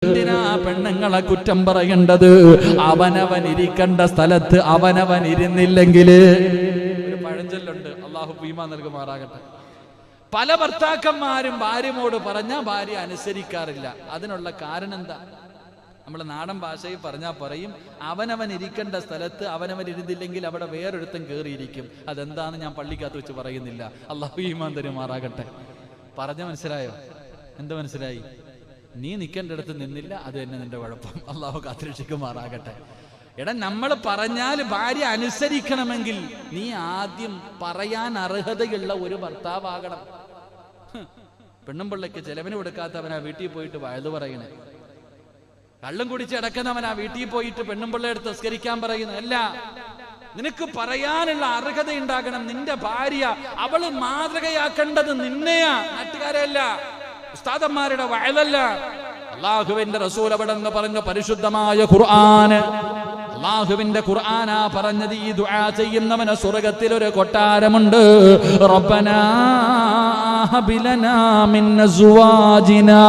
എന്തിനാ പെണ്ണുങ്ങളെ കുറ്റം പറയേണ്ടത്? അവനവൻ ഇരിക്കേണ്ട സ്ഥലത്ത് അവനവൻ ഇരുന്നില്ലെങ്കിൽ ഒരു പഴഞ്ചൊല്ലുണ്ട്, അള്ളാഹു ഈമാൻ നൽകുമാറാകട്ടെ. പല ഭർത്താക്കന്മാരും ഭാര്യയോട് പറഞ്ഞാൽ ഭാര്യ അനുസരിക്കാറില്ല. അതിനുള്ള കാരണം എന്താ? നമ്മുടെ നാടൻ ഭാഷയിൽ പറഞ്ഞാൽ പറയും, അവനവൻ ഇരിക്കേണ്ട സ്ഥലത്ത് അവനവൻ ഇരുന്നില്ലെങ്കിൽ അവിടെ വേറൊരുത്തൻ കയറിയിരിക്കും. അതെന്താന്ന് ഞാൻ പള്ളിക്കകത്ത് വെച്ച് പറയുന്നില്ല. അള്ളാഹു ഈമാൻ തരുമാറാകട്ടെ. പറഞ്ഞ മനസ്സിലായോ? എന്താ മനസ്സിലായി? നീ നിൽക്കേണ്ടടുത്ത് നിന്നില്ല, അത് തന്നെ നിന്റെ കുഴപ്പം. അള്ളാഹു കാത്തിരക്ഷിക്കുമാറാകട്ടെ. എടാ, നമ്മൾ പറഞ്ഞാൽ ഭാര്യ അനുസരിക്കണമെങ്കിൽ നീ ആദ്യം പറയാൻ അർഹതയുള്ള ഒരു ഭർത്താവാകണം. പെണ്ണും പിള്ളയ്ക്ക് ചെലവിന് കൊടുക്കാത്തവനാ വീട്ടിൽ പോയിട്ട് വഴുതു പറയണേ. കള്ളും കുടിച്ച് അടക്കുന്നവനാ വീട്ടിൽ പോയിട്ട് പെണ്ണും പിള്ളയെടുത്ത് തസ്കരിക്കാൻ പറയുന്നു. അല്ല, നിനക്ക് പറയാനുള്ള അർഹത ഉണ്ടാകണം. നിന്റെ ഭാര്യ അവള് മാതൃകയാക്കേണ്ടത് നിന്നെയാ, നാട്ടുകാരെയല്ല, ഉസ്താദന്മാരുടെ വയലല്ല. അള്ളാഹുവിന്റെ റസൂൽ അവിടെ നിന്ന് പറഞ്ഞ പരിശുദ്ധമായ ഖുർആൻ, അള്ളാഹുവിന്റെ ഖുർആനാ പറഞ്ഞത്. ഈ ദുആ ചെയ്യുന്നവന് സ്വർഗ്ഗത്തിൽ ഒരു കൊട്ടാരമുണ്ട്. റബ്ബനാ ഹബ് ലനാ മിൻ അസ്വാജിനാ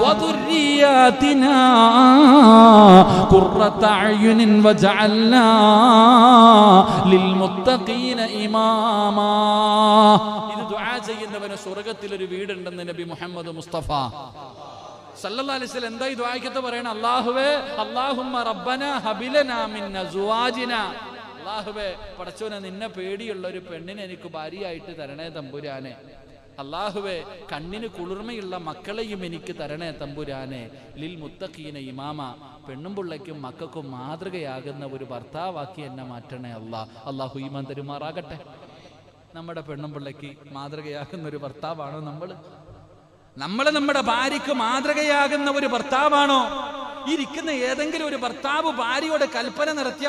വദുർരിയാതിനാ ഖുർറത അയുനിൻ വജഅൽനാ ലിൽമുത്തഖീന ഇമാമാ. ഇത് ദുആ ചെയ്യുന്നവന് സ്വർഗ്ഗത്തിൽ ഒരു വീടുണ്ടെന്ന് നബി മുഹമ്മദ് മുസ്തഫ സല്ലല്ലാഹു അലൈഹി വസല്ലം എന്താ ഈ ദുആയ്ക്കത്ത് പറയണം? അല്ലാഹുവേ, അല്ലാഹുമ്മ റബ്ബനാ ഹബിലനാ മിൻ അസ്വാജിനാ. അല്ലാഹുവേ, പടച്ചോനെ, നിന്നെ പേടിയുള്ള ഒരു പെണ്ണിനെ എനിക്ക് ഭാര്യയായിട്ട് തരണേ തമ്പുരാനെ. അല്ലാഹുവേ, കണ്ണിന് കുളിർമയുള്ള മക്കളെയും എനിക്ക് തരണേ തമ്പുരാനെ. ലിൽ മുത്തഖീന ഇമാമ, പെണ്ണും പിള്ളയ്ക്കും മക്കൾക്കും മാതൃകയാകുന്ന ഒരു ഭർത്താവാക്കി എന്നെ മാറ്റണേ അല്ലാ. അല്ലാഹു ഈമാൻ തരുമാറാകട്ടെ. നമ്മുടെ പെണ്ണും പിള്ളയ്ക്ക് മാതൃകയാകുന്ന ഒരു ഭർത്താവാണോ നമ്മൾ നമ്മുടെ ഭാര്യയ്ക്ക് മാതൃകയാകുന്ന ഒരു ഭർത്താവാണോ? ഇരിക്കുന്ന ഏതെങ്കിലും ഒരു ഭർത്താവ് ഭാര്യയോട് കൽപ്പന നടത്തിയ